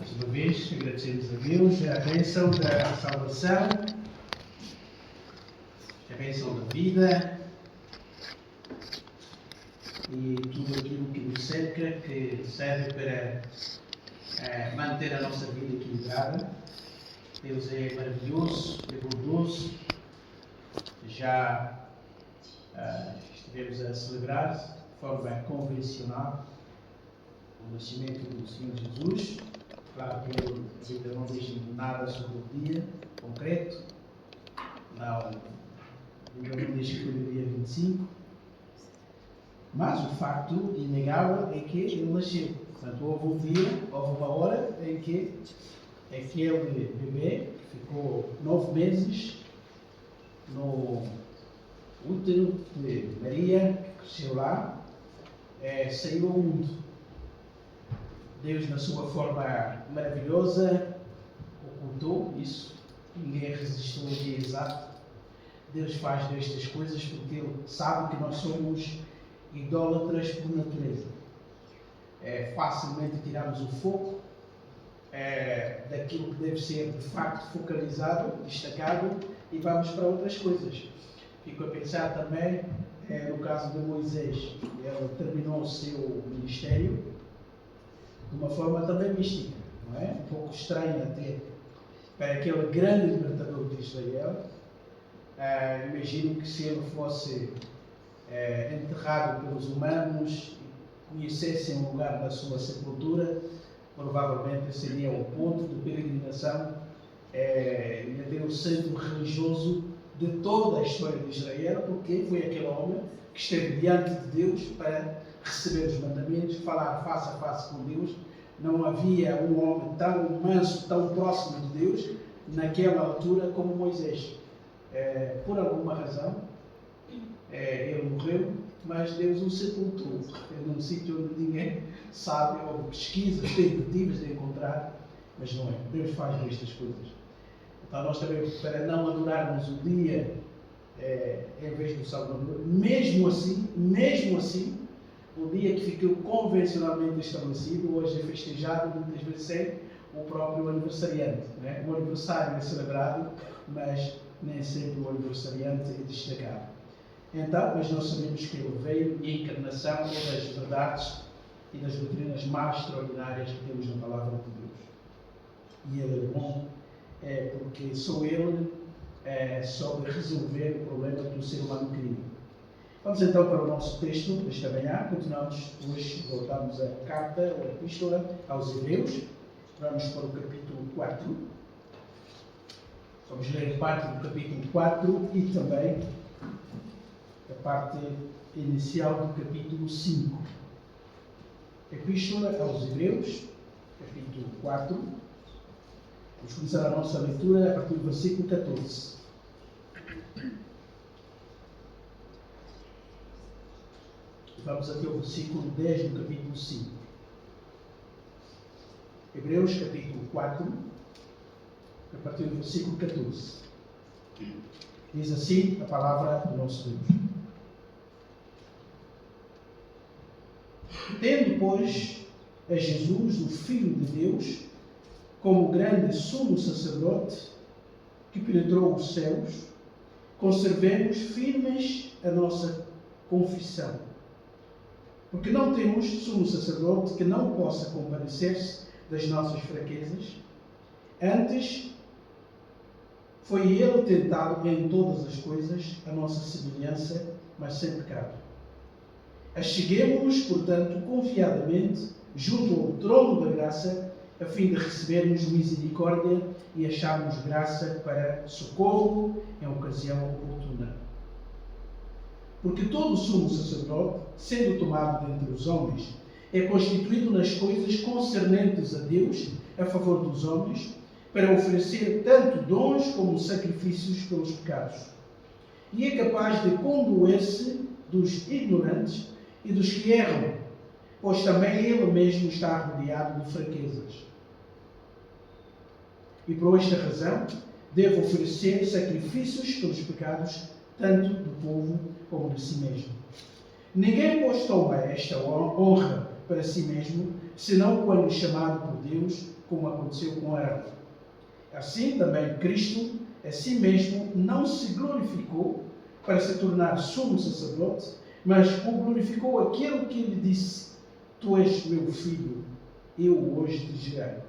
Mais uma vez, agradecemos a Deus a bênção da salvação, a bênção da vida e tudo aquilo que nos cerca, que serve para manter a nossa vida equilibrada. Deus é maravilhoso, é bondoso. Já estivemos a celebrar de forma convencional o nascimento do Senhor Jesus. Claro que ele ainda não diz nada sobre o dia concreto, ainda não diz que foi no dia 25, mas o facto inegável é que ele nasceu. Portanto, houve um dia, houve uma hora em que aquele bebê, que ficou 9 meses no útero de Maria, que cresceu lá, saiu ao mundo. Deus, na sua forma maravilhosa, ocultou isso. Ninguém resistiu ao dia exato. Deus faz destas coisas porque Ele sabe que nós somos idólatras por natureza. Facilmente tiramos o foco daquilo que deve ser de facto focalizado, destacado, e vamos para outras coisas. Fico a pensar também no caso de Moisés. Ele terminou o seu ministério de uma forma também mística, não é? Um pouco estranha até para aquele grande libertador de Israel. Imagino que se ele fosse enterrado pelos humanos e conhecessem um lugar da sua sepultura, provavelmente seria o ponto de peregrinação e até o centro religioso de toda a história de Israel, porque foi aquele homem que esteve diante de Deus para receber os mandamentos, falar face a face com Deus. Não havia um homem tão manso, tão próximo de Deus naquela altura como Moisés. Por alguma razão, ele morreu, mas Deus o sepultou num sítio onde ninguém sabe, ou pesquisas, tentativas de encontrar, mas não é. Deus faz destas coisas. Então nós também, para não adorarmos o dia em vez do Salvador, mesmo assim, o dia que ficou convencionalmente estabelecido, hoje é festejado muitas vezes sem o próprio aniversariante. Né? O aniversário é celebrado, mas nem sempre o aniversariante é destacado. Então, mas nós sabemos que ele veio e a encarnação é das verdades e das doutrinas mais extraordinárias que temos na Palavra de Deus. E ele é bom, porque só ele soube resolver o problema que o ser humano queria. Vamos então para o nosso texto desta manhã. Continuamos hoje, voltamos à carta, ou epístola aos Hebreus. Vamos para o capítulo 4. Vamos ler parte do capítulo 4 e também a parte inicial do capítulo 5. Epístola aos Hebreus, capítulo 4. Vamos começar a nossa leitura a partir do versículo 14. Vamos até o versículo 10 do capítulo 5. Hebreus, capítulo 4, a partir do versículo 14. Diz assim a palavra do nosso Deus. Tendo, pois, a Jesus, o Filho de Deus, como grande sumo sacerdote que penetrou os céus, conservemos firmes a nossa confissão. Porque não temos sumo sacerdote que não possa compadecer-se das nossas fraquezas. Antes, foi ele tentado em todas as coisas, a nossa semelhança, mas sem pecado. Acheguemo-nos, portanto, confiadamente, junto ao trono da graça, a fim de recebermos misericórdia e acharmos graça para socorro em ocasião oportuna. Porque todo sumo sacerdote, sendo tomado dentre os homens, é constituído nas coisas concernentes a Deus, a favor dos homens, para oferecer tanto dons como sacrifícios pelos pecados. E é capaz de condoer-se dos ignorantes e dos que erram, pois também ele mesmo está rodeado de fraquezas. E por esta razão, deve oferecer sacrifícios pelos pecados, tanto do povo como de si mesmo. Ninguém, pois, toma esta honra para si mesmo, senão quando chamado por Deus, como aconteceu com Arão. Assim também Cristo, a si mesmo, não se glorificou para se tornar sumo sacerdote, mas o glorificou aquele que lhe disse: Tu és meu filho, eu hoje te gerei.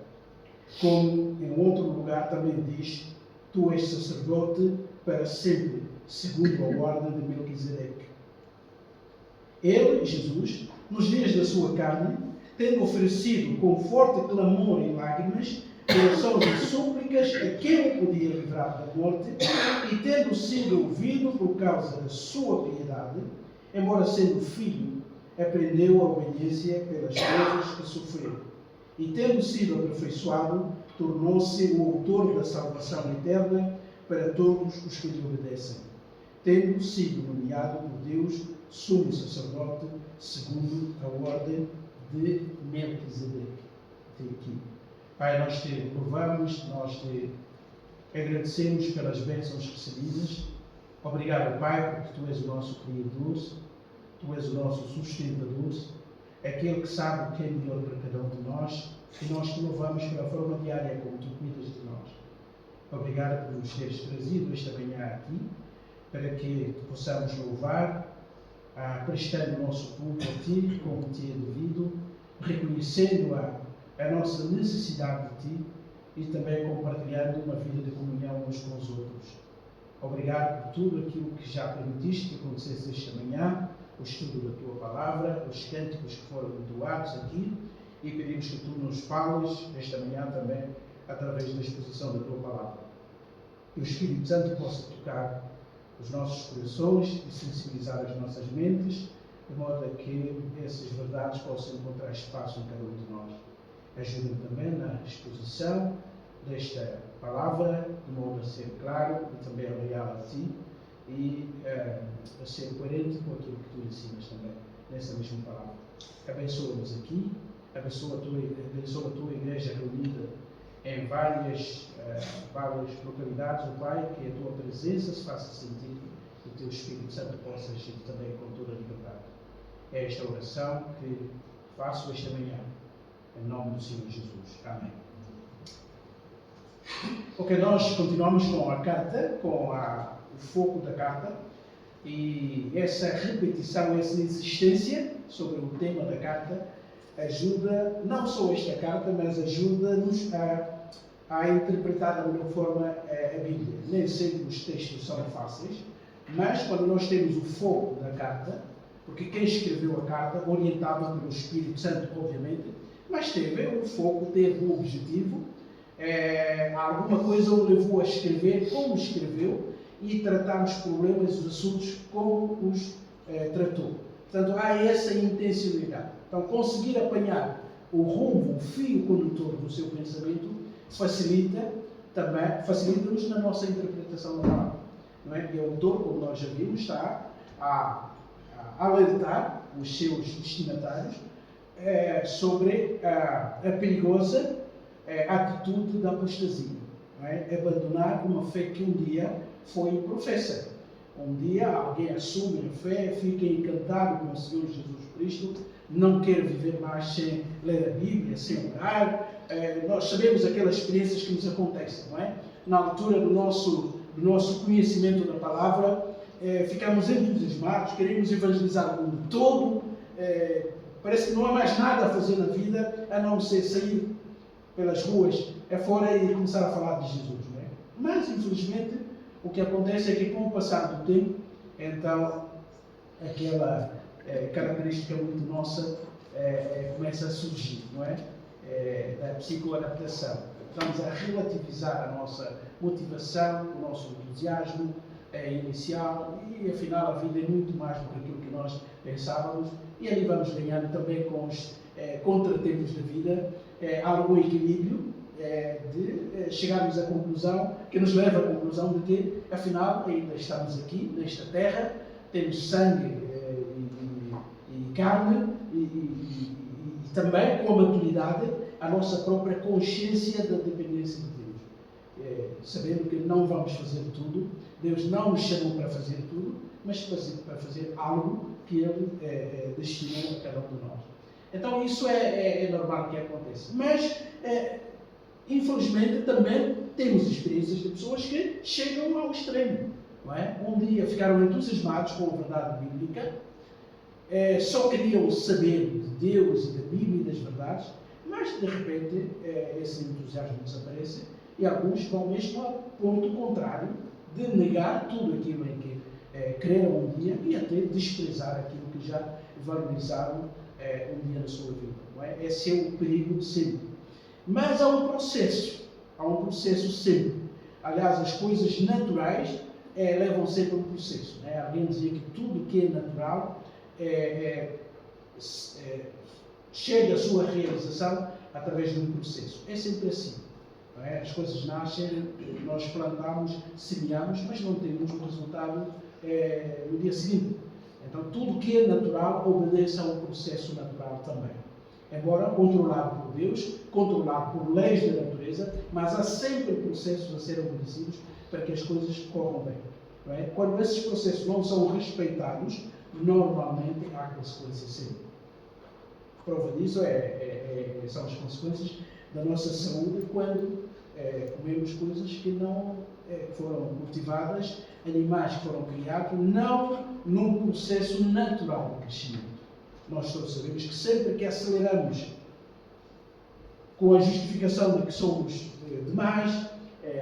Como em outro lugar também diz: Tu és sacerdote para sempre, segundo a ordem de Melquisedeque. Ele, Jesus, nos dias da sua carne, tendo oferecido com forte clamor e lágrimas, orações e súplicas a quem o podia livrar da morte, e tendo sido ouvido por causa da sua piedade, embora sendo filho, aprendeu a obediência pelas coisas que sofreu. E tendo sido aperfeiçoado, tornou-se o autor da salvação eterna para todos os que lhe obedecem, tendo sido nomeado por Deus sumo sacerdote, segundo a ordem de Melquisedeque. Até aqui. Pai, nós te louvamos, nós te agradecemos pelas bênçãos recebidas. Obrigado, Pai, porque Tu és o nosso Criador, Tu és o nosso sustentador, aquele que sabe o que é melhor para cada um de nós, e nós te louvamos pela forma diária como Tu cuidas de nós. Obrigado por nos teres trazido esta manhã aqui, para que possamos louvar, prestando o nosso culto a Ti, como Te é devido, reconhecendo a nossa necessidade de Ti e também compartilhando uma vida de comunhão uns com os outros. Obrigado por tudo aquilo que já permitiste que acontecesse esta manhã, o estudo da Tua Palavra, os cânticos que foram entoados aqui, e pedimos que Tu nos fales esta manhã também através da exposição da Tua Palavra. Que o Espírito Santo possa tocar os nossos corações e sensibilizar as nossas mentes, de modo a que essas verdades possam encontrar espaço em cada um de nós. Ajuda-me também na exposição desta palavra, de modo a ser claro e também a leal a Ti e a ser coerente com aquilo que Tu ensinas também nessa mesma palavra. Abençoa-nos aqui, abençoa a Tua igreja reunida em várias localidades, ó Pai, que a Tua presença se faça sentir e o Teu Espírito Santo possa agir também com toda a liberdade. É esta oração que faço esta manhã, em nome do Senhor Jesus. Amém. Ok, nós continuamos com a carta, com o foco da carta, e essa repetição, essa insistência sobre o tema da carta, ajuda, não só esta carta, mas ajuda-nos a interpretar da melhor forma a Bíblia. Nem sempre os textos são fáceis, mas quando nós temos o foco da carta, porque quem escreveu a carta, orientado pelo Espírito Santo, obviamente, mas teve o foco, teve o objetivo, alguma coisa o levou a escrever como escreveu e tratar os problemas, os assuntos como os tratou. Portanto, há essa intencionalidade. Então, conseguir apanhar o rumo, o fio condutor do seu pensamento, facilita-nos na nossa interpretação da palavra. Não é? E o autor, como nós já vimos, está a alertar os seus destinatários sobre a perigosa atitude da apostasia. Não é? Abandonar uma fé que um dia foi professa. Um dia alguém assume a fé, fica encantado com o Senhor Jesus Cristo, não quer viver mais sem ler a Bíblia, sem orar. Nós sabemos aquelas experiências que nos acontecem, não é? Na altura do nosso conhecimento da palavra, ficamos entusiasmados, queremos evangelizar o mundo todo, parece que não há mais nada a fazer na vida a não ser sair pelas ruas fora e começar a falar de Jesus, não é? Mas, infelizmente, o que acontece é que com o passar do tempo, então, aquela característica muito nossa começa a surgir, não é? Da psicoadaptação. Estamos a relativizar a nossa motivação, o nosso entusiasmo inicial e, afinal, a vida é muito mais do que aquilo que nós pensávamos e ali vamos ganhando também com os contratempos da vida algum equilíbrio de chegarmos à conclusão, que nos leva à conclusão de que, afinal, ainda estamos aqui, nesta terra, temos sangue e carne e também, com a maturidade, a nossa própria consciência da dependência de Deus. Sabendo que não vamos fazer tudo, Deus não nos chamou para fazer tudo, mas para fazer algo que Ele destinou a cada um de nós. Então isso é normal que aconteça. Mas, infelizmente, também temos experiências de pessoas que chegam ao extremo. Não é? Um dia ficaram entusiasmados com a verdade bíblica, só queriam saber de Deus e da Bíblia e das verdades, mas de repente esse entusiasmo desaparece e alguns vão mesmo ao ponto contrário de negar tudo aquilo em que creram um dia e até desprezar aquilo que já valorizaram um dia na sua vida. Não é? Esse é o perigo de sempre. Mas há um processo sempre. Aliás, as coisas naturais levam sempre um processo. Não é? Alguém dizia que tudo que é natural chega à sua realização através de um processo. É sempre assim. Não é? As coisas nascem, nós plantamos, semeamos, mas não temos o resultado no dia seguinte. Então, tudo que é natural obedece a um processo natural também. Embora controlado por Deus, controlado por leis da natureza, mas há sempre processos a serem obedecidos para que as coisas corram bem. Não é? Quando esses processos não são respeitados, normalmente há consequências sempre. Prova disso são as consequências da nossa saúde quando comemos coisas que não foram cultivadas, animais que foram criados, não num processo natural de crescimento. Nós todos sabemos que sempre que aceleramos com a justificação de que somos demais,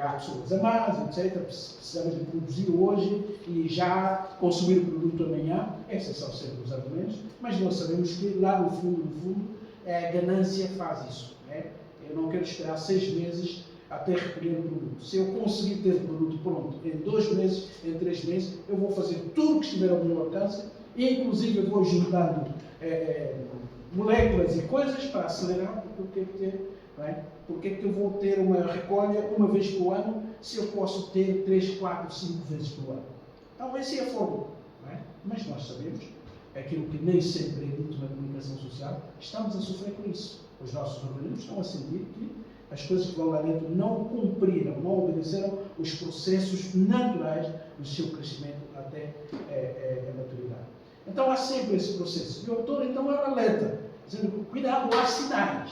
há pessoas a mais, etc., precisamos de produzir hoje e já consumir o produto amanhã, esses são sempre os argumentos, mas nós sabemos que lá no fundo, a ganância faz isso. Eu não quero esperar 6 meses até recolher o produto. Se eu conseguir ter o produto pronto em 2 meses, em 3 meses, eu vou fazer tudo o que estiver ao meu alcance, e inclusive eu vou juntando moléculas e coisas para acelerar, porque é que eu vou ter uma recolha uma vez por ano, se eu posso ter 3, 4, 5 vezes por ano? Então, essa é a fórmula. Mas nós sabemos, aquilo que nem sempre é dito na comunicação social, estamos a sofrer com isso. Os nossos organismos estão a sentir que as coisas que vão lá dentro não cumpriram, não obedeceram os processos naturais do seu crescimento até a maturidade. Então há sempre esse processo. E o autor então era alerta, dizendo, cuidado, há sinais.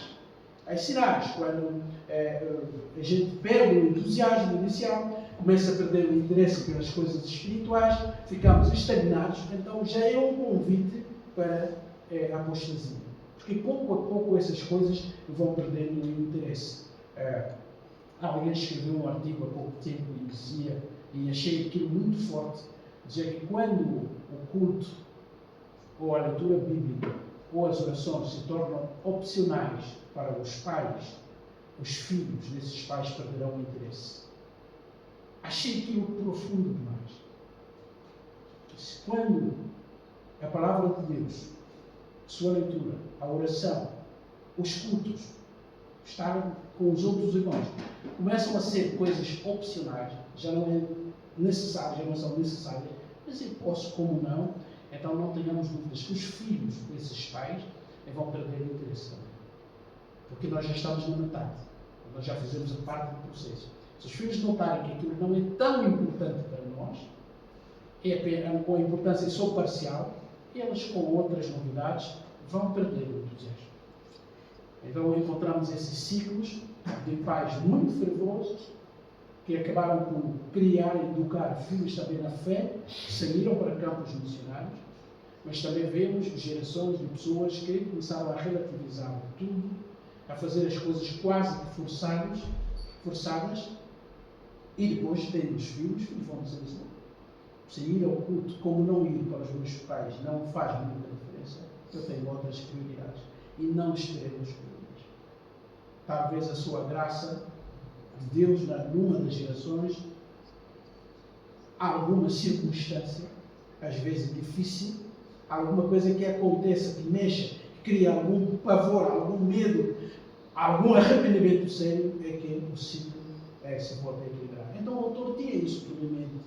Há sinais, quando a gente perde o entusiasmo inicial, começa a perder o interesse pelas coisas espirituais, ficamos estagnados, então já é um convite para a apostasia. Porque pouco a pouco essas coisas vão perdendo o interesse. Alguém escreveu um artigo há pouco tempo e dizia, e achei aquilo muito forte, dizia que quando o culto, ou a leitura bíblica, ou as orações se tornam opcionais para os pais, os filhos desses pais perderão o interesse. Achei aquilo profundo demais. Quando a palavra de Deus, a sua leitura, a oração, os cultos, estar com os outros irmãos, começam a ser coisas opcionais, já não é necessário, já não são necessárias, mas eu posso, como não, então não tenhamos dúvidas que os filhos desses pais vão perder o interesse também. Porque nós já estamos na metade, nós já fizemos a parte do processo. Se os filhos notarem que aquilo não é tão importante para nós, com a importância só parcial, eles com outras novidades vão perder o entusiasmo. Então encontramos esses ciclos de pais muito fervorosos que acabaram por criar e educar filhos também na fé, que saíram para campos missionários, mas também vemos gerações de pessoas que começaram a relativizar tudo, a fazer as coisas quase forçadas, e depois têm os filhos e vão dizer assim, sair ao culto, como não ir para os meus pais, não faz muita diferença, eu tenho outras prioridades, e não esperemos por eles. Talvez a sua graça de Deus, numa das gerações, alguma circunstância, às vezes difícil, alguma coisa que aconteça, que mexa, que cria algum pavor, algum medo, algum arrependimento sério, é que o ciclo se volta a equilibrar. Então o autor tinha isso tudo em mente.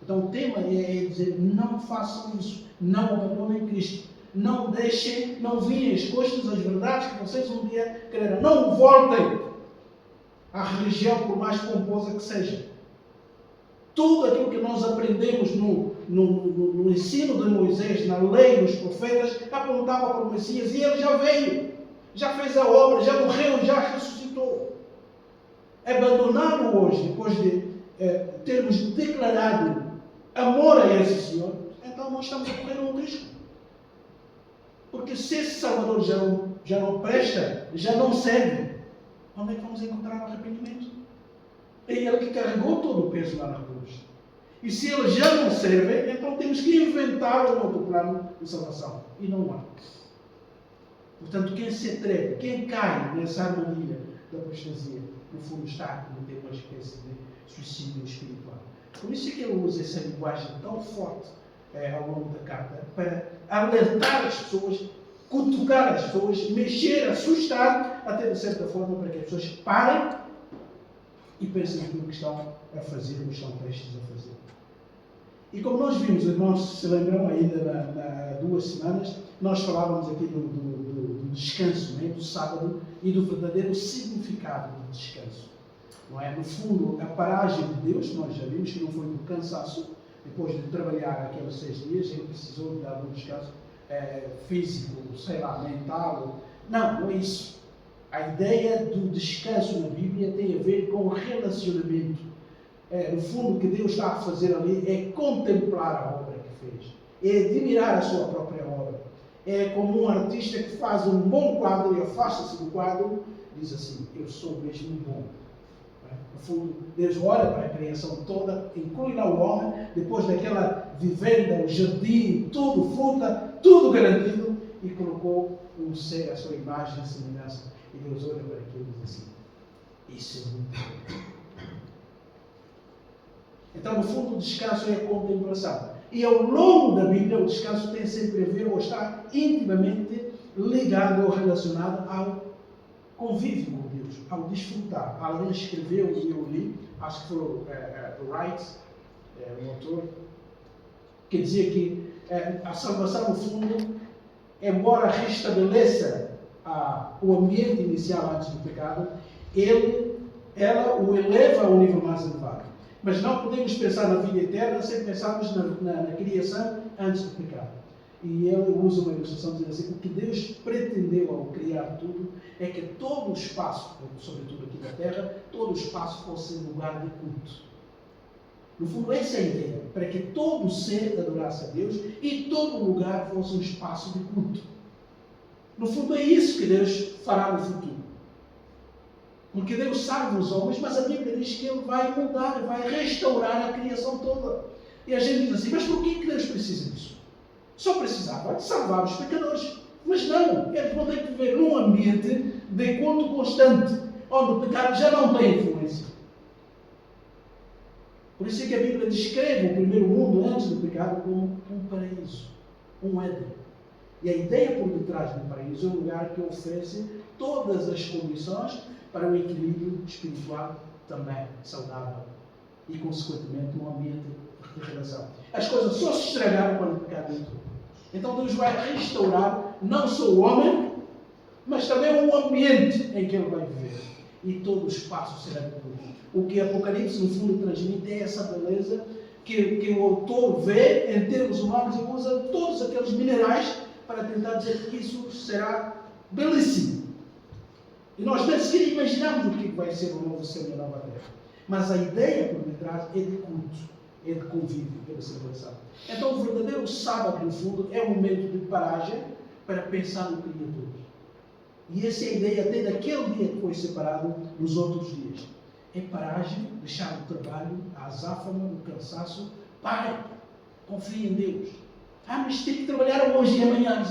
Então o tema é dizer, não façam isso, não abandonem Cristo, não deixem, não virem as costas às verdades que vocês um dia quererão, não voltem à religião, por mais pomposa que seja. Tudo aquilo que nós aprendemos no no ensino de Moisés, na lei dos profetas, apontava para o Messias e ele já veio, já fez a obra, já morreu, já ressuscitou. Abandoná-lo hoje, depois de termos declarado amor a esse Senhor, então nós estamos a correr um risco. Porque se esse Salvador já não presta, já não serve, onde é que vamos encontrar o arrependimento? É ele que carregou todo o peso lá na cruz. E se ele já não serve, então temos que inventar um outro plano de salvação. E não há. Portanto, quem se atreve, quem cai nessa armadilha da apostasia, no fundo está a cometer uma espécie de suicídio espiritual. Por isso é que ele usa essa linguagem tão forte ao longo da carta, para alertar as pessoas, cutucar as pessoas, mexer, assustar, até de certa forma para que as pessoas parem e pensem naquilo que estão a fazer, ou estão prestes a fazer. E como nós vimos, irmãos, se lembram ainda há 2 semanas, nós falávamos aqui do descanso, né, do sábado, e do verdadeiro significado do descanso. Não é? No fundo, a paragem de Deus, nós já vimos que não foi por cansaço, depois de trabalhar aqueles 6 dias, ele precisou de algum descanso físico, sei lá, mental. Não é isso. A ideia do descanso na Bíblia tem a ver com relacionamento. No fundo, o que Deus está a fazer ali é contemplar a obra que fez, é admirar a sua própria obra. É como um artista que faz um bom quadro e afasta-se do quadro e diz assim: eu sou mesmo bom. No fundo, Deus olha para a criação toda, inclui lá o homem, depois daquela vivenda, o jardim, tudo, fruta, tudo garantido, e colocou um ser, a sua imagem e semelhança. E Deus olha para aquilo e diz assim: isso é muito bom. Então, no fundo, o descanso é a contemplação. E ao longo da Bíblia, o descanso tem sempre a ver, ou está intimamente ligado ou relacionado ao convívio com Deus, ao desfrutar. Alguém escreveu, e eu li, acho que foi o Wright, o autor, que dizia que a salvação, no fundo, embora restabeleça o ambiente inicial antes do pecado, ela o eleva ao nível mais elevado. Mas não podemos pensar na vida eterna sem pensarmos na criação antes do pecado. E ele usa uma ilustração dizendo assim: o que Deus pretendeu ao criar tudo é que todo o espaço, sobretudo aqui na Terra, todo o espaço fosse lugar de culto. No fundo, essa é a ideia, para que todo ser adorasse a Deus e todo lugar fosse um espaço de culto. No fundo, é isso que Deus fará no futuro. Porque Deus salva os homens, mas a Bíblia diz que Ele vai mudar, vai restaurar a criação toda. E a gente diz assim: mas por que Deus precisa disso? Só precisava de salvar os pecadores. Mas não, eles vão ter que viver num ambiente de culto constante, onde o pecado já não tem influência. Por isso é que a Bíblia descreve o primeiro mundo antes do pecado como um paraíso, um Éden. E a ideia por detrás do paraíso é um lugar que oferece todas as condições para um equilíbrio espiritual também saudável e, consequentemente, um ambiente de relação. As coisas só se estragaram quando o pecado entrou. Então Deus vai restaurar não só o homem, mas também o ambiente em que ele vai viver. E todo o espaço será concluído. O que Apocalipse, no fundo, transmite é essa beleza que o autor vê em termos humanos e usa todos aqueles minerais para tentar dizer que isso será belíssimo. E nós nem sequer imaginamos o que vai ser o novo céu e a nova terra. Mas a ideia por detrás é de culto, é de convívio, é de celebração. Então o verdadeiro sábado, no fundo, é um momento de paragem para pensar no Criador. E essa é a ideia até daquele dia que foi separado dos outros dias. É paragem, deixar o trabalho, a azáfama, o cansaço. Pare, confie em Deus. Mas tem que trabalhar hoje e amanhã.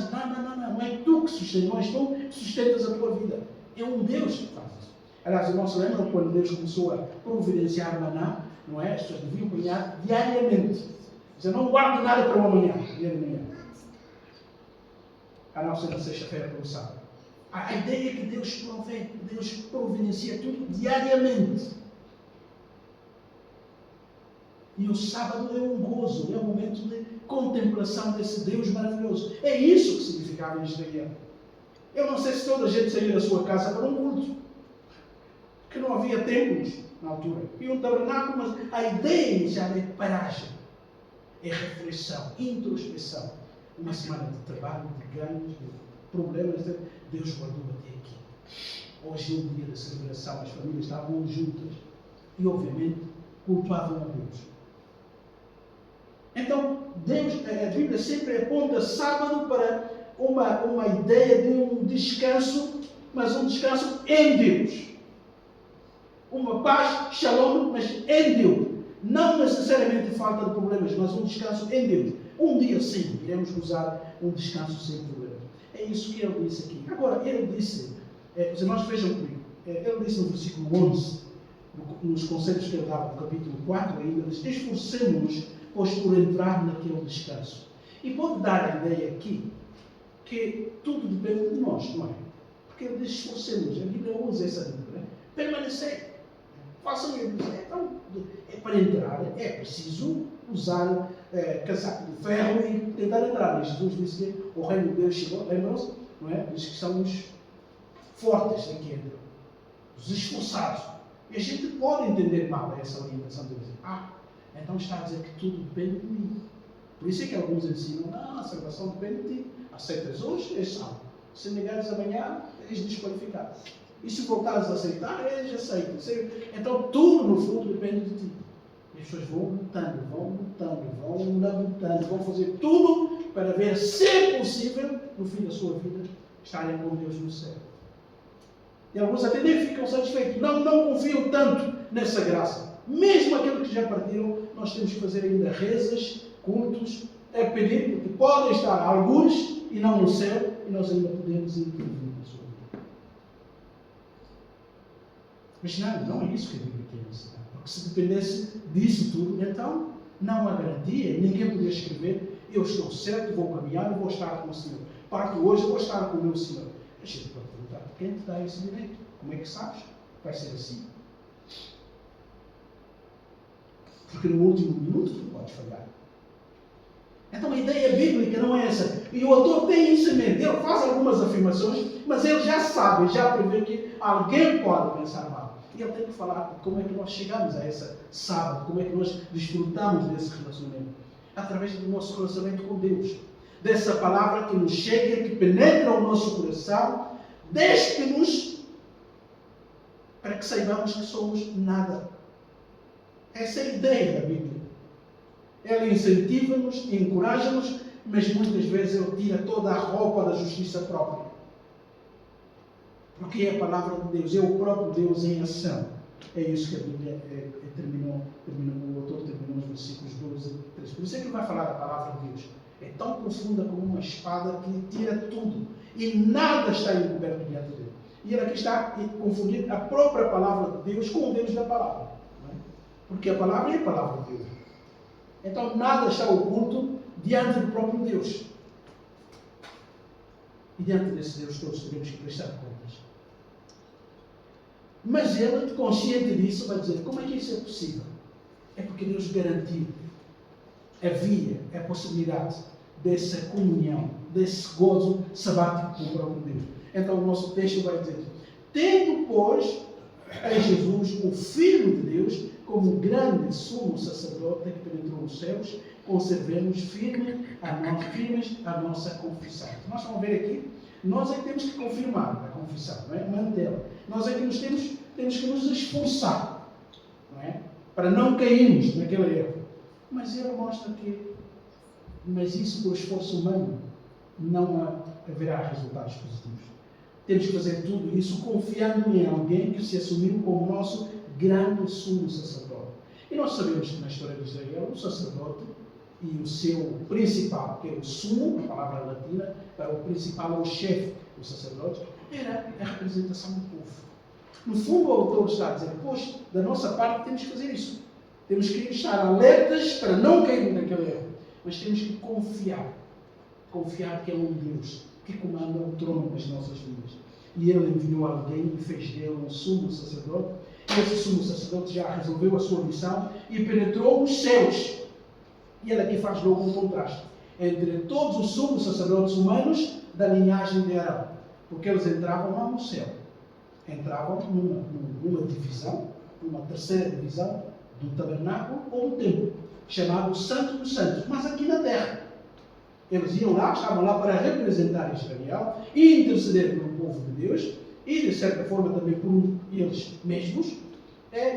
Não é tu que sustentas, não és tu que sustentas a tua vida. É um Deus que faz isso. Aliás, irmãos, se lembram quando Deus começou a providenciar maná, não é? As pessoas deviam apanhar diariamente. Você não guarda nada para o amanhã, dia de manhã. A não ser na sexta-feira para o sábado. A ideia é que Deus provê, Deus providencia tudo diariamente. E o sábado é um gozo, é um momento de contemplação desse Deus maravilhoso. É isso que significava em Israel. Eu não sei se toda a gente saiu da sua casa para um culto. Porque não havia templos na altura. E um tabernáculo, mas a ideia inicial é paragem. é reflexão, introspecção. Uma semana de trabalho, de ganhos, de problemas, Deus guardou até aqui. Hoje é um dia de celebração, as famílias estavam juntas e, obviamente, cultuavam a Deus. Então, a Bíblia sempre aponta sábado para uma ideia de um descanso, mas um descanso em Deus. Uma paz, shalom, mas em Deus. Não necessariamente falta de problemas, mas um descanso em Deus. Um dia sim, iremos gozar um descanso sem problemas. É isso que ele disse aqui. Agora, ele disse, os irmãos vejam comigo, ele disse no versículo 11, nos conceitos que ele dava no capítulo 4 ainda, ele diz, esforcemos-nos, pois, por entrar naquele descanso. E pode dar a ideia aqui que tudo depende de nós, não é? Porque ele diz esforcemos, a Bíblia usa essa Bíblia, permanecer. Façam isso. Então, para entrar é preciso usar casaco de ferro e tentar entrar. E Jesus disse que o reino de Deus chegou, lembram-se? Não é? Diz que são os fortes aqui entram, os esforçados. E a gente pode entender mal essa orientação de dizer, então está a dizer que tudo depende de mim. Por isso é que alguns ensinam, a salvação depende de ti. Aceitas hoje, és salvo. Se negares amanhã, és desqualificado. E se voltares a aceitar, és aceito. Então tudo no fundo depende de ti. E as pessoas vão lutando, vão labutando, vão fazer tudo para ver, se é possível, no fim da sua vida, estarem com Deus no céu. E alguns até nem ficam satisfeitos, não confiam tanto nessa graça. Mesmo aqueles que já partiram, nós temos que fazer ainda rezas, cultos, a pedir, porque podem estar alguns e não no céu, e nós ainda podemos intervir na sua vida. Mas não é isso que a Bíblia quer ensinar. Porque se dependesse disso tudo, então não há garantia, ninguém podia escrever, eu estou certo, vou caminhar e vou estar com o Senhor. Parto hoje, vou estar com o meu Senhor. A gente pode perguntar, quem te dá esse direito? Como é que sabes? Vai ser assim. Porque no último minuto tu podes falhar. Então a ideia bíblica não é essa. E o autor tem isso em mente. Ele faz algumas afirmações, mas ele já sabe, já prevê que alguém pode pensar mal. E ele tem que falar de como é que nós chegamos a esse sábado, como é que nós desfrutamos desse relacionamento. Através do nosso relacionamento com Deus. Dessa palavra que nos chega, que penetra o nosso coração, despe-nos para que saibamos que somos nada. Essa é a ideia da Bíblia. Ela incentiva-nos, encoraja-nos, mas muitas vezes ele tira toda a roupa da justiça própria. Porque é a palavra de Deus, é o próprio Deus em ação. É isso que a Bíblia o autor terminou nos versículos 12 e 13. Por isso é que ele vai falar da palavra de Deus. É tão profunda como uma espada que tira tudo. E nada está encoberto diante dele. E ele aqui está a confundir a própria palavra de Deus com o Deus da palavra. Não é? Porque a palavra é a palavra de Deus. Então nada está oculto diante do próprio Deus. E diante desse Deus todos teremos que prestar contas. Mas ele, consciente disso, vai dizer, como é que isso é possível? É porque Deus garantiu a via, a possibilidade dessa comunhão, desse gozo sabático com o próprio Deus. Então o nosso texto vai dizer, tendo, pois, a Jesus, o Filho de Deus, como grande sumo sacerdote que penetrou os céus, conservemos firmes a nossa confissão. Nós vamos ver aqui, nós é que temos que confirmar a confissão, não é? Mantê-la. Nós é que temos que nos esforçar, não é? Para não cairmos naquele erro. Mas ele mostra que, mas isso por esforço humano, não haverá resultados positivos. Temos que fazer tudo isso confiando em alguém que se assumiu como nosso grande sumo sacerdote. E nós sabemos que na história de Israel, o sacerdote e o seu principal, que é o sumo, a palavra latina, para o principal, o chefe, o sacerdote, era a representação do povo. No fundo, o autor está a dizer, pois, da nossa parte temos que fazer isso. Temos que estar alertas para não cair naquele erro. Mas temos que confiar. Confiar que é um Deus que comanda o trono das nossas vidas. E ele enviou alguém e fez dele um sumo sacerdote. E esse sumo sacerdote já resolveu a sua missão e penetrou os céus. E ele aqui faz logo um contraste entre todos os sumos sacerdotes humanos da linhagem de Arão. Porque eles entravam lá no céu. Entravam numa divisão, numa terceira divisão do tabernáculo ou do templo. chamado Santo dos Santos, mas aqui na terra. Eles iam lá, estavam lá para representar Israel e interceder pelo povo de Deus e, de certa forma, também por eles mesmos,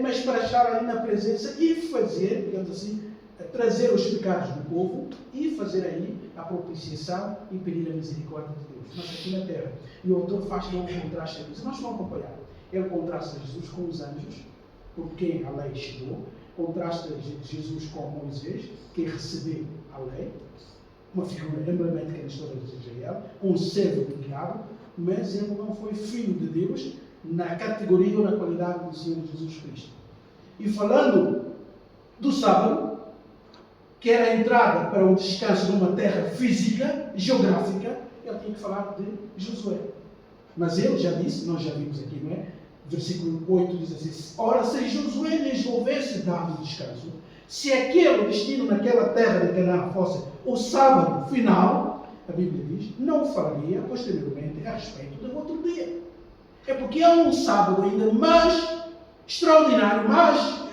mas para estar ali na presença e fazer, digamos assim, trazer os pecados do povo e fazer aí a propiciação e pedir a misericórdia de Deus. Mas aqui na terra. E o autor faz um contraste aqui. Nós vamos acompanhar. Ele contrasta Jesus com os anjos, por quem a lei chegou. Contrasta Jesus com Moisés, que recebeu a lei. Uma figura emblemática na história de Israel. Um servo dedicado, mas ele não foi filho de Deus na categoria ou na qualidade do Senhor Jesus Cristo. E falando do sábado, que era a entrada para o descanso numa terra física, geográfica, ele tinha que falar de Josué. Mas ele já disse, nós já vimos aqui, não é? Versículo 8 diz assim: ora, se Josué lhes houvesse dado descanso, se aquele destino naquela terra de Canaã fosse o sábado final, a Bíblia diz, não falaria posteriormente a respeito do outro dia. É porque há um sábado ainda mais extraordinário, mais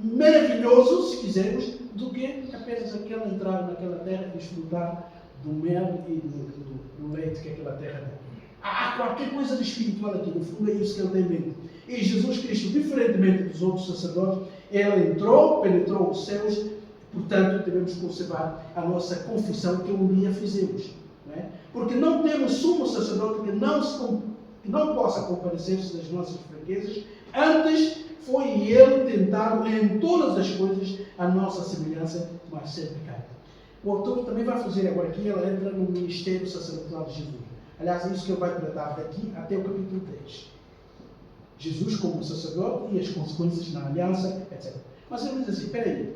maravilhoso, se quisermos, do que apenas aquela entrada naquela terra e desfrutar do mel e do leite que aquela terra dá. Há qualquer coisa de espiritual aqui, no fundo é isso que ele tem em mente. E Jesus Cristo, diferentemente dos outros sacerdotes, ele entrou, penetrou os céus, portanto devemos conservar a nossa confissão que um dia fizemos. Não é? Porque não temos sumo sacerdote que não possa compadecer-se das nossas fraquezas, antes foi ele tentado em todas as coisas a nossa semelhança, mas sem pecado. O autor também vai fazer agora aqui, ela entra no ministério sacerdotal de Jesus. Aliás, é isso que ele vai tratar daqui até o capítulo 10. Jesus como sacerdote e as consequências na aliança, etc. Mas ele diz assim, espera aí,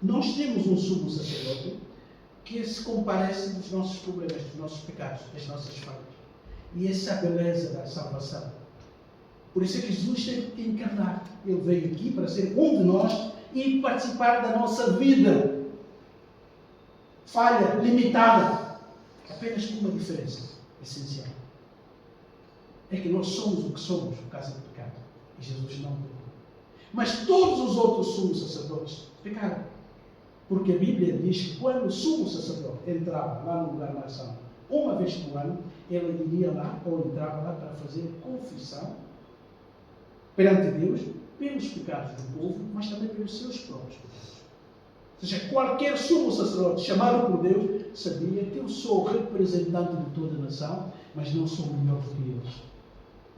nós temos um sumo sacerdote que se comparece dos nossos problemas, dos nossos pecados, das nossas falhas. E essa é a beleza da salvação. Por isso é que Jesus teve que encarnar. Ele veio aqui para ser um de nós e participar da nossa vida. Falha, limitada. Apenas com uma diferença essencial. É que nós somos o que somos por causa do pecado. E Jesus não pecou. Mas todos os outros sumos sacerdotes pecaram. Porque a Bíblia diz que quando o sumo sacerdote entrava lá no lugar mais santo, uma vez por ano, ele iria lá, ou entrava lá para fazer confissão perante Deus, pelos pecados do povo, mas também pelos seus próprios pecados. Ou seja, qualquer sumo sacerdote chamado por Deus sabia que eu sou representante de toda a nação, mas não sou melhor do que eles.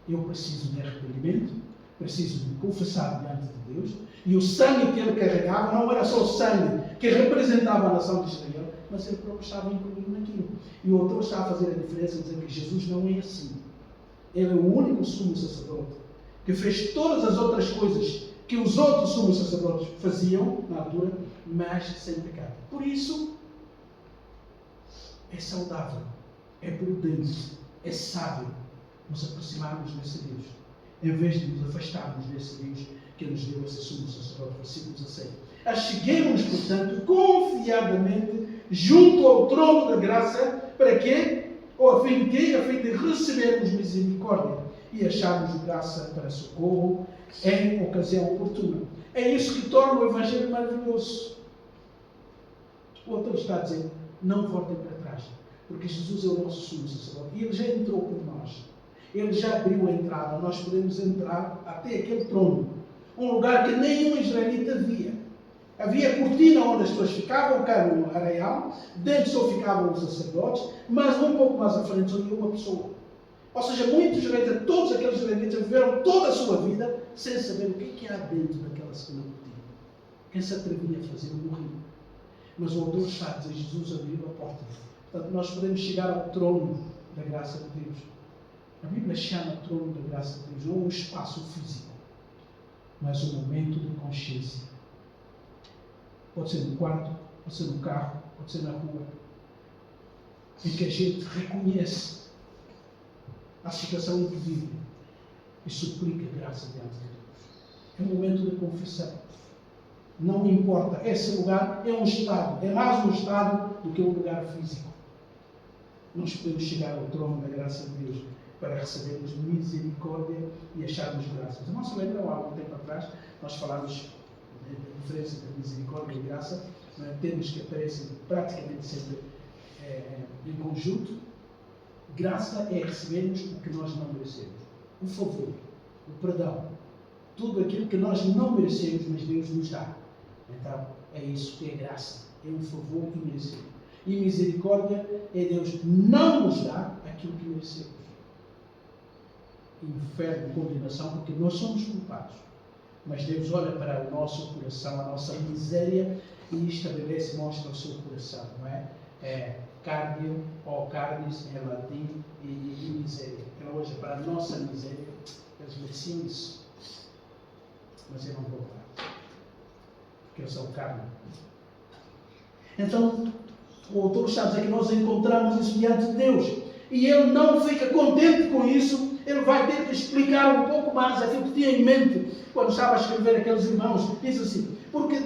Eu preciso de arrependimento, preciso de confessar diante de Deus, e o sangue que ele carregava não era só o sangue que representava a nação de Israel, mas ele próprio estava incluído naquilo. E o autor está a fazer a diferença, dizendo que Jesus não é assim. Ele é o único sumo sacerdote que fez todas as outras coisas que os outros sumos sacerdotes faziam na altura, mas sem pecado. Por isso, é saudável, é prudente, é sábio nos aproximarmos desse Deus, em vez de nos afastarmos desse Deus que nos deu esse sumo sacerdote. Versículo 16. Acheguemos-nos, portanto, confiadamente junto ao trono da graça, para quê? Ou a fim de quê? A fim de recebermos misericórdia e acharmos graça para socorro em ocasião oportuna. É isso que torna o Evangelho maravilhoso. O autor está a dizer, não voltem para trás, porque Jesus é o nosso sumo sacerdote e ele já entrou por nós. Ele já abriu a entrada, nós podemos entrar até aquele trono, um lugar que nenhum israelita via. Havia cortina onde as pessoas ficavam, cá no arraial, dentro só ficavam os sacerdotes, mas um pouco mais à frente só ia uma pessoa. Ou seja, muitos israelitas, todos aqueles israelitas viveram toda a sua vida sem saber o que há dentro daquela segunda cortina. Quem se atrevia a fazer morria. Mas o autor está a dizer, Jesus abriu a porta. Portanto, nós podemos chegar ao trono da graça de Deus. A Bíblia chama o trono da graça de Deus não um espaço físico, mas um momento de consciência. Pode ser no quarto, pode ser no carro, pode ser na rua, em que a gente reconhece a situação em que vive e suplica graça diante de Deus. É um momento de confissão. Não importa, esse lugar é um estado, é mais um estado do que um lugar físico. Nós podemos chegar ao trono da graça de Deus para recebermos misericórdia e acharmos graças. Não se lembram, há algum tempo atrás, nós falámos a diferença entre misericórdia e graça, não é? Termos que aparecem praticamente sempre em conjunto. Graça é recebermos o que nós não merecemos. O favor, o perdão, tudo aquilo que nós não merecemos, mas Deus nos dá. Então, é isso que é graça. É um favor imerecido. E misericórdia é Deus não nos dar aquilo que merecemos. Inferno, condenação, porque nós somos culpados. Mas Deus olha para o nosso coração, a nossa miséria, e estabelece, mostra o seu coração, não é? Cardio, ou carnis em latim, e miséria. Ele olha para a nossa miséria, eles mereciam isso. Mas eu não vou dar, porque eu sou carne. Então, o autor está a dizer que nós encontramos isso diante de Deus. E ele não fica contente com isso, ele vai ter que explicar um pouco mais aquilo que tinha em mente quando estava a escrever aqueles irmãos. Diz assim: porque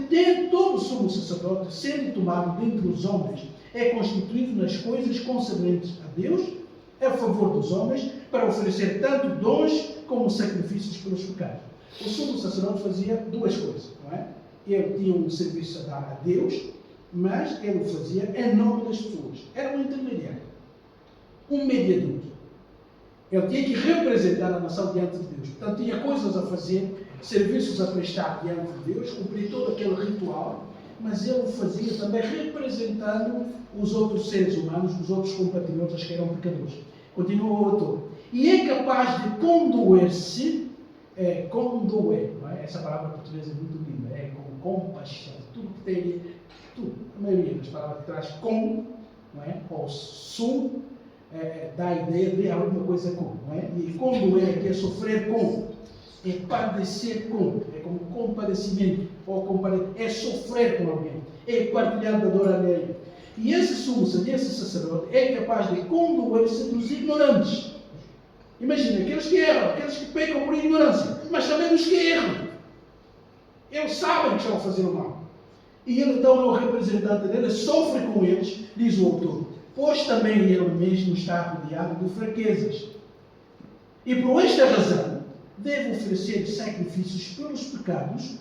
todo sumo sacerdote, sendo tomado dentre os homens, é constituído nas coisas concernentes a Deus, a favor dos homens, para oferecer tanto dons como sacrifícios pelos pecados. O sumo sacerdote fazia duas coisas, não é? Ele tinha um serviço a dar a Deus, mas ele o fazia em nome das pessoas. Era um intermediário, um mediador. Ele tinha que representar a nação diante de Deus. Portanto, tinha coisas a fazer, serviços a prestar diante de Deus, cumprir todo aquele ritual, mas ele o fazia também representando os outros seres humanos, os outros compatriotas que eram pecadores. Continua o autor. E é capaz de condoer-se, condoer, não é? Essa palavra portuguesa é muito linda, é com compaixão. Tudo que tem, tudo, a maioria das palavras que traz com, não é? Ou sum, dá a ideia de alguma coisa com, não é? E condoer aqui é sofrer com, é padecer com, é como compadecimento, ou é sofrer com alguém, é partilhar da dor alheia. E esse sumo, esse sacerdote, é capaz de condoer-se dos ignorantes. Imagina, aqueles que erram, aqueles que pecam por ignorância, mas também dos que erram. Eles sabem que estão a fazer o mal. E ele, então, é o representante dele, sofre com eles, diz o autor, pois também ele mesmo está rodeado de fraquezas. E por esta razão, deve oferecer sacrifícios pelos pecados,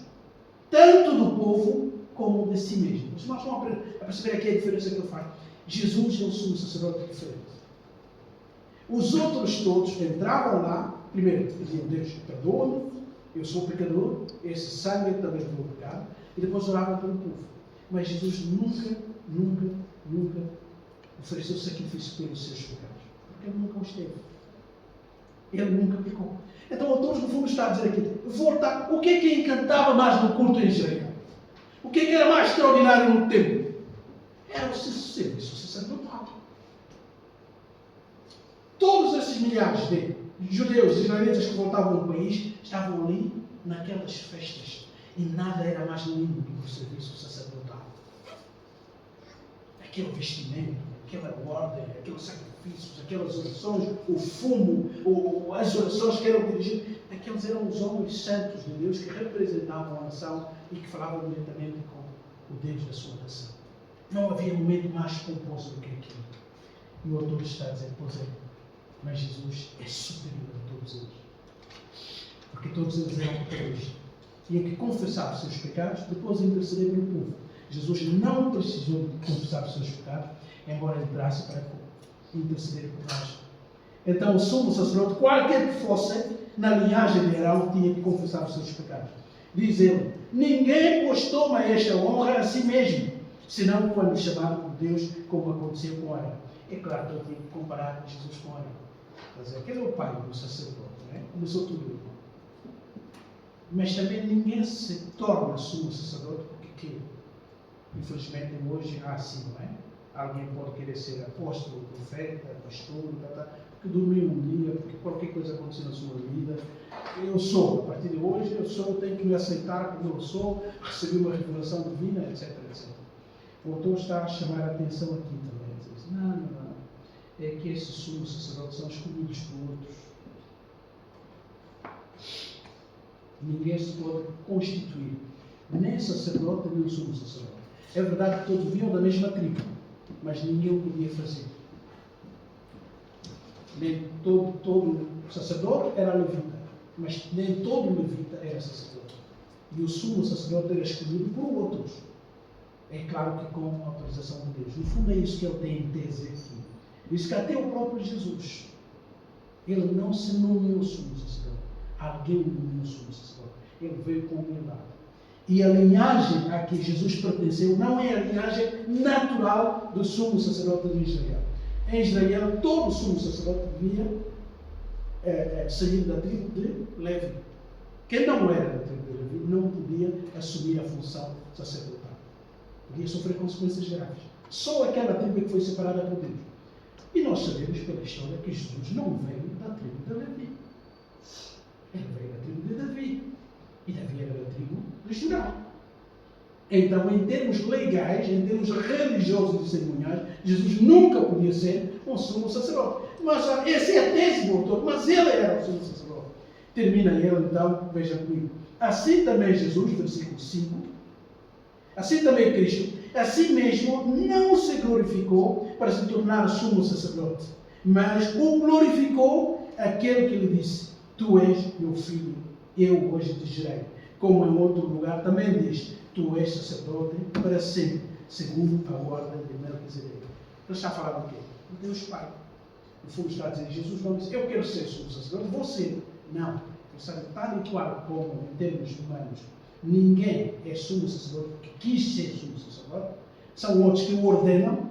tanto do povo como de si mesmo. Mas nós vamos a perceber aqui a diferença que ele faz. Jesus é o sumo sacerdote diferente. Os outros todos entravam lá, primeiro diziam: Deus, perdoa-me, eu sou pecador, esse sangue também foi o pecado, e depois oravam pelo povo. Mas Jesus nunca ofereceu sacrifício pelos seus pecados, porque ele nunca os teve. Ele nunca pecou. Então o autor, no fundo, está a dizer aqui: voltar, o que é que encantava mais no culto em Israel? O que é que era mais extraordinário no templo? Era o serviço sacerdotal. Todos esses milhares de judeus e israelitas que voltavam ao país estavam ali naquelas festas. E nada era mais lindo do que o serviço sacerdotal. Aquele vestimento, aquela ordem, aqueles sacrifícios, aquelas orações, o fumo, as orações que eram dirigidas, aqueles eram os homens santos de Deus que representavam a nação e que falavam diretamente com o Deus da sua nação. Não havia momento mais pomposo do que aquilo. E o autor está a dizer: pois é, mas Jesus é superior a todos eles. Porque todos eles eram pecadores. Tinha que confessar os seus pecados, depois interceder pelo povo. Jesus não precisou de confessar os seus pecados, embora entrasse para interceder por nós. Então o sumo sacerdote, qualquer que fosse, na linhagem de Arão, tinha que confessar os seus pecados. Diz ele: ninguém pois toma esta honra a si mesmo, senão quando chamado por Deus, como aconteceu com Arão. É claro que eu tenho que comparar Jesus com Arão. Quer dizer, aquele é o pai do sacerdote, não é? Começou tudo. Mas também ninguém se torna sumo sacerdote porque quer. Infelizmente hoje há assim, não é? Alguém pode querer ser apóstolo, profeta, pastor, porque dormiu um dia, porque qualquer coisa aconteceu na sua vida. Eu sou, a partir de hoje, eu tenho que me aceitar como eu sou, recebi uma revelação divina, etc, etc. O autor está a chamar a atenção aqui também. Diz: não. É que esses sumos sacerdotes são escolhidos por outros. Ninguém se pode constituir, nem sacerdote, nem o sumo sacerdote. É verdade que todos vinham da mesma tribo, mas ninguém o podia fazer. Nem todo sacerdote era levita, mas nem todo levita era sacerdote. E o sumo sacerdote era escolhido por outros. É claro que com a autorização de Deus. No fundo é isso que ele tem em tese aqui. Diz que até o próprio Jesus, ele não se nomeou sumo sacerdote. Alguém o nomeou sumo sacerdote. Ele veio com humildade. E a linhagem a que Jesus pertenceu não é a linhagem natural do sumo sacerdote de Israel. Em Israel, todo sumo sacerdote devia sair da tribo de Levi. Quem não era da tribo de Levi não podia assumir a função sacerdotal. Podia sofrer consequências graves. Só aquela tribo que foi separada por Deus. E nós sabemos pela história que Jesus não veio da tribo de Levi. Ele veio da tribo de Davi. E Davi era da tribo de Judá. Então, em termos legais, em termos religiosos e cerimoniais, Jesus nunca podia ser um sumo sacerdote. Mas essa é a tese do autor, mas ele era o sumo sacerdote. Termina ele, então, veja comigo. Assim também Jesus, versículo 5, assim também Cristo, assim mesmo não se glorificou para se tornar sumo sacerdote, mas o glorificou aquele que lhe disse: Tu és meu filho, eu hoje te gerei. Como em outro lugar também diz: Tu és sacerdote para sempre, segundo a ordem de Melquisedeque. Ele está a falar do quê? De Deus Pai. No fundo está a dizer: Jesus não disse: Eu quero ser sumo sacerdote, vou ser. Não. Ele está tal e qual como em termos humanos. Ninguém é sumo sacerdote porque quis ser sumo sacerdote. São outros que o ordenam.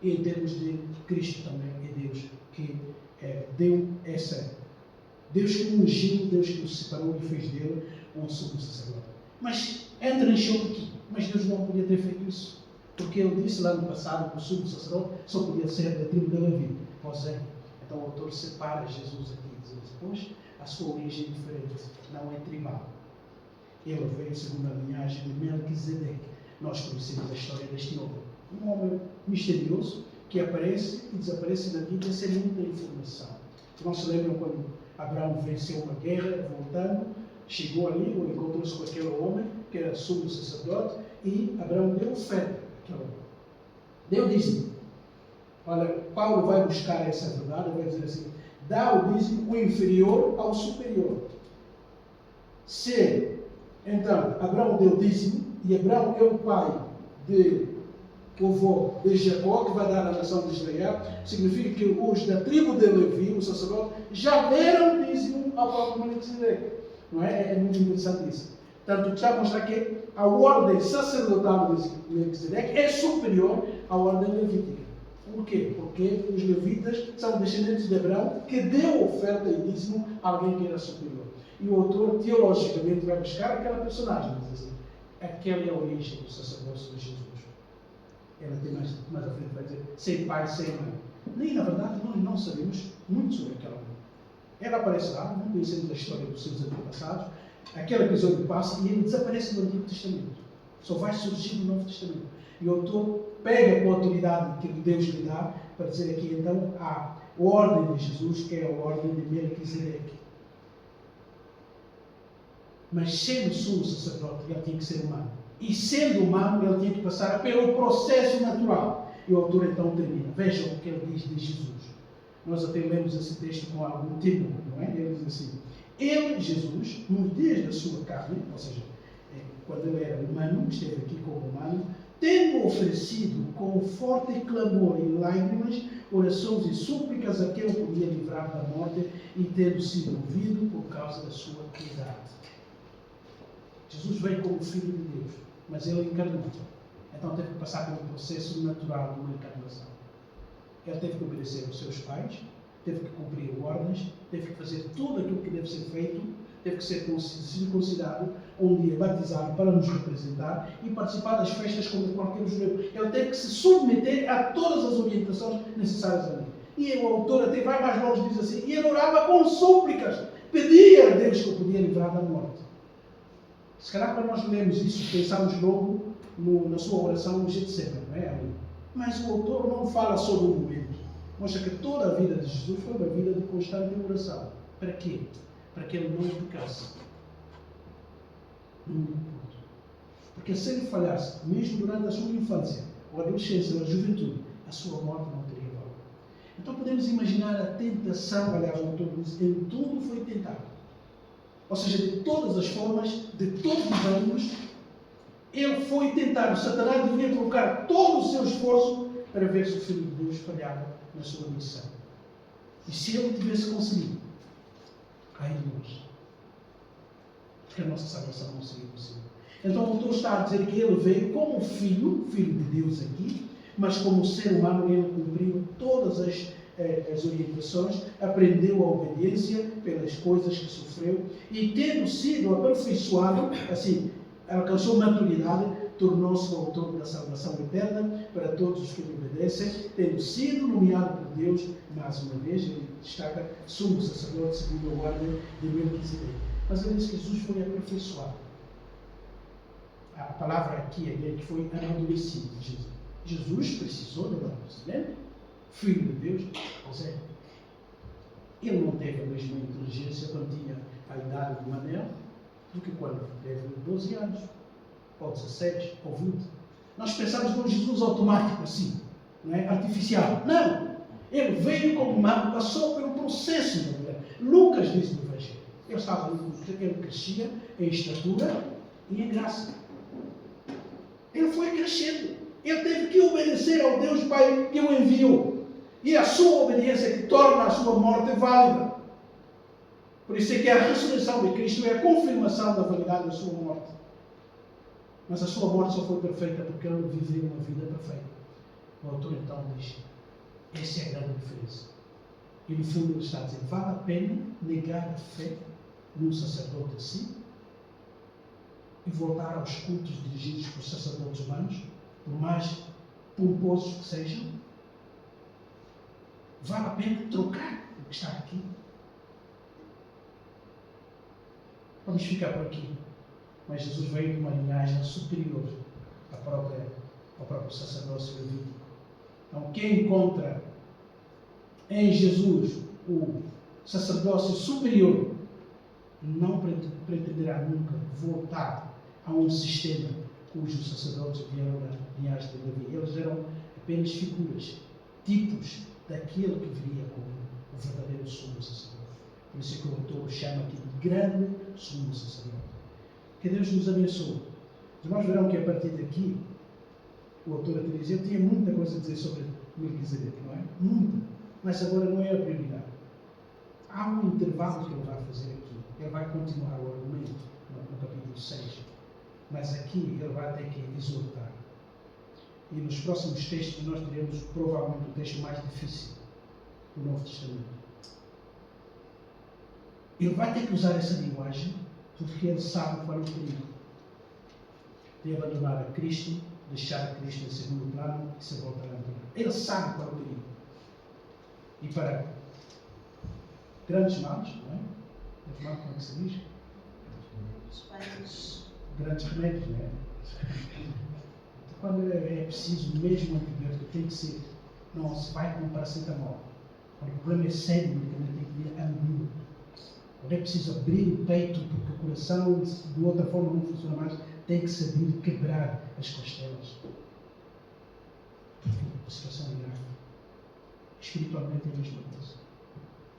E em termos de Cristo também é Deus que deu essa. Deus que o ungiu, Deus que o separou e fez dele um sumo sacerdote. Mas entra em choque aqui. Mas Deus não podia ter feito isso. Porque ele disse lá no passado que o sumo sacerdote só podia ser da tribo de Levi. Pois é. Então o autor separa Jesus aqui e diz: Pois a sua origem é diferente, não é tribal. Ele veio segundo a linhagem de Melquisedeque. Nós conhecemos a história deste homem. Um homem misterioso que aparece e desaparece na Bíblia sem muita informação. Não se lembram quando Abraão venceu uma guerra, voltando, chegou ali, encontrou-se com aquele homem, que era sumo sacerdote, e Abraão deu oferta àquele homem. Deu dízimo. Olha, Paulo vai buscar essa verdade, vai dizer assim: dá o dízimo o inferior ao superior. Se, então, Abraão deu dízimo, e Abraão é o pai o avô de Jacó, que vai dar a nação de Israel, significa que os da tribo de Levi, o sacerdote, já deram dízimo ao próprio Melquisedeque. Não é? É muito interessante isso. Tanto que está a mostrar que a ordem sacerdotal de Melquisedeque é superior à ordem levítica. Por quê? Porque os levitas são descendentes de Abraão, que deu oferta e dízimo a alguém que era superior. E o autor, teologicamente, vai buscar aquela personagem, diz assim: aquela é a origem do sacerdócio de Jesus. Ela tem mais à frente, vai dizer: sem pai, sem mãe. Nem, na verdade, nós não sabemos muito sobre aquela mulher. Ela aparece lá, não conhecemos a história dos seus antepassados. Aquele episódio passa e ele desaparece no Antigo Testamento. Só vai surgir no Novo Testamento. E o autor pega com a autoridade que Deus lhe dá para dizer aqui, então, a ordem de Jesus, que é a ordem de Melquisedeque. Mas sendo sumo sacerdote, ele tinha que ser humano. E sendo humano, ele tinha que passar pelo processo natural. E o autor então termina. Vejam o que ele diz de Jesus. Nós até lemos esse texto com algum tempo, não é? Ele diz assim: Ele, Jesus, nos dias da sua carne, ou seja, quando ele era humano, esteve aqui como humano, tendo oferecido com forte clamor e lágrimas, orações e súplicas a quem o podia livrar da morte, e tendo sido ouvido por causa da sua piedade. Jesus veio como Filho de Deus, mas ele encarnou. Então teve que passar pelo processo natural de uma encarnação. Ele teve que obedecer aos seus pais, teve que cumprir ordens, teve que fazer tudo aquilo que deve ser feito, teve que ser circuncidado, um dia batizado para nos representar e participar das festas como qualquer judeu. Ele teve que se submeter a todas as orientações necessárias ali. E o autor até vai mais longe, diz assim: e ele orava com súplicas, pedia a Deus que o podia livrar da morte. Se calhar, quando nós lemos isso, pensamos logo na sua oração no Getsemane, não é? Mas o autor não fala só do momento. Mostra que toda a vida de Jesus foi uma vida de constante oração. Para quê? Para que ele não pecasse. No único ponto. Porque se ele falhasse, mesmo durante a sua infância, ou adolescência, ou a juventude, a sua morte não teria valor. Então podemos imaginar a tentação, aliás, o autor diz: em tudo foi tentado. Ou seja, de todas as formas, de todos os ângulos, ele foi tentar, o Satanás devia colocar todo o seu esforço para ver se o Filho de Deus falhava na sua missão. E se ele tivesse conseguido, ai de nós, porque a nossa salvação não seria possível. Então o autor está a dizer que ele veio como filho de Deus aqui, mas como ser humano ele cumpriu todas as orientações, aprendeu a obediência pelas coisas que sofreu e, tendo sido aperfeiçoado, assim, alcançou maturidade, tornou-se o autor da salvação eterna para todos os que lhe obedecem, tendo sido nomeado por Deus, mais uma vez, ele destaca, sumo sacerdote segundo a ordem de Melquisedeque. Mas ele diz que Jesus foi aperfeiçoado. A palavra aqui é que foi amadurecido. Jesus precisou de amadurecimento. Filho de Deus, pois é. Ele não teve a mesma inteligência quando tinha a idade do anel do que quando teve 12 anos, ou 17, ou 20. Nós pensamos num Jesus automático assim, não é? Artificial. Não! Ele veio como humano, passou pelo processo da mulher. Lucas diz no Evangelho. Ele crescia em estatura e em graça. Ele foi crescendo. Ele teve que obedecer ao Deus Pai que o enviou. E a sua obediência que torna a sua morte válida. Por isso é que a ressurreição de Cristo é a confirmação da validade da sua morte. Mas a sua morte só foi perfeita porque ele viveu uma vida perfeita. O autor então diz, essa é a grande diferença. E no fundo ele está a dizer, vale a pena negar a fé num sacerdote assim e voltar aos cultos dirigidos por sacerdotes humanos, por mais pomposos que sejam? Vale a pena trocar o que está aqui? Vamos ficar por aqui. Mas Jesus veio de uma linhagem superior ao próprio sacerdócio levítico. Então, quem encontra em Jesus o sacerdócio superior não pretenderá nunca voltar a um sistema cujos sacerdotes vieram da linhagem de Davi. Eles eram apenas figuras, tipos daquele que viria como o verdadeiro sumo sacerdote. Por isso é que o autor chama aqui de grande sumo sacerdote. Que Deus nos abençoe. Os irmãos verão que a partir daqui, o autor até diz, eu tinha muita coisa a dizer sobre Melquisedeque, não é? Muita. Mas agora não é a prioridade. Há um intervalo que ele vai fazer aqui. Ele vai continuar o argumento no capítulo 6. Mas aqui ele vai ter que exortar. E nos próximos textos nós teremos provavelmente o texto mais difícil do Novo Testamento. Ele vai ter que usar essa linguagem porque ele sabe qual é o perigo de abandonar a Cristo, deixar a Cristo em segundo plano e se voltar a abandonar. Ele sabe qual é o perigo. E para grandes males, não é? Grandes males, como é que se diz? Grandes remédios, não é? Quando é preciso mesmo antibiótico, tem que ser, não se vai com paracetamol. Quando o problema é sério, o medicamento tem que vir antídoto. Quando é preciso abrir o peito, porque o coração de outra forma não funciona mais, tem que saber quebrar as costelas. Porque a situação é grave. Espiritualmente é a mesma coisa.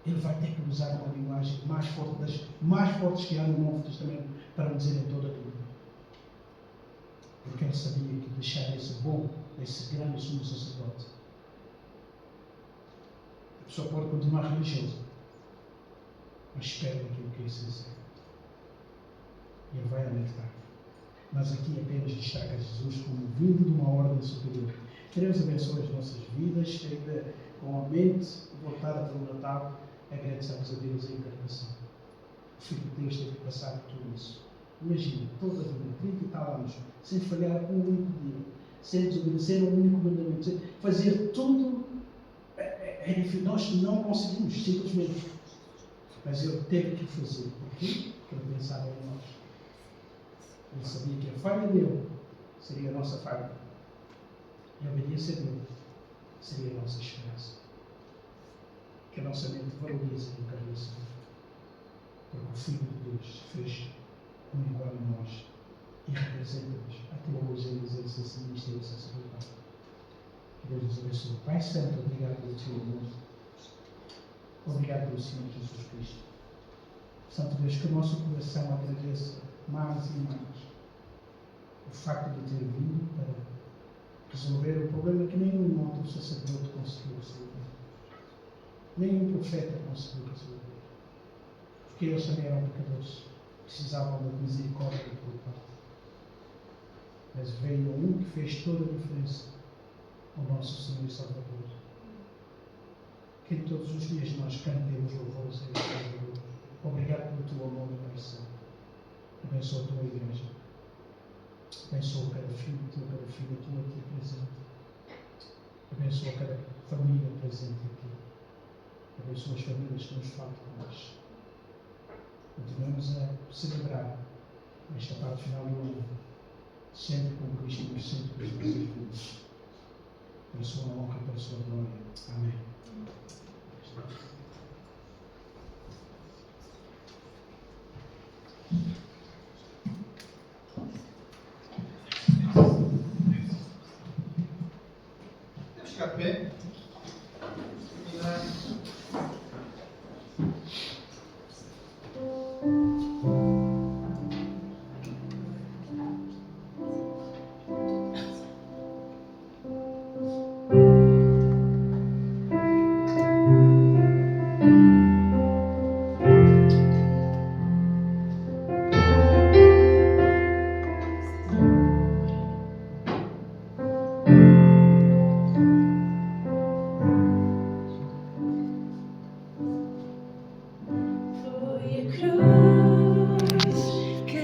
Ele vai ter que usar uma linguagem mais forte, das mais fortes que há no Novo Testamento, para não dizer em toda a Bíblia. Porque ele sabia que deixar esse bom, esse grande sumo sacerdote, a pessoa pode continuar religiosa, mas espera aquilo que é essencial. E ele vai alertar. Mas aqui apenas destaca Jesus como vindo de uma ordem superior. Que Deus abençoe as nossas vidas, ainda com a mente voltada para o Natal, agradecemos a Deus a encarnação. O Filho de Deus teve que passar por tudo isso. Imagina, toda a vida, 30 e tal anos, sem falhar um único dia, sem desobedecer um único mandamento, sem fazer tudo. Nós não conseguimos, simplesmente. Mas ele teve que fazer. Porquê? Porque ele pensava em nós. Ele sabia que a falha dele seria a nossa falha. E a obediência dele seria a nossa esperança. Que a nossa mente valorize a encarnação. Porque o Filho de Deus fez um igual a nós e representa-nos até hoje em exercício desse ministério sacerdotal. Que Deus nos abençoe. Pai Santo, obrigado pelo teu amor. Obrigado pelo Senhor Jesus Cristo. Santo Deus, que o nosso coração agradeça mais e mais o facto de ter vindo para resolver o problema que nenhum outro sacerdote conseguiu resolver. Nenhum profeta conseguiu resolver. Porque eles também eram pecadores. Precisavam da misericórdia do teu Pai. Mas veio um que fez toda a diferença, o nosso Senhor e Salvador. Que todos os dias nós cantemos louvores a esse Salvador. Obrigado pelo teu amor e paixão. Abençoa a tua igreja. Abençoa cada filho teu, cada filha tua aqui presente. Abençoa cada família presente aqui. Abençoa as famílias que nos faltam mais. Continuamos a celebrar esta parte final do ano, sempre com Cristo no centro das nossas vidas. Para a sua honra e para a sua glória. Amém.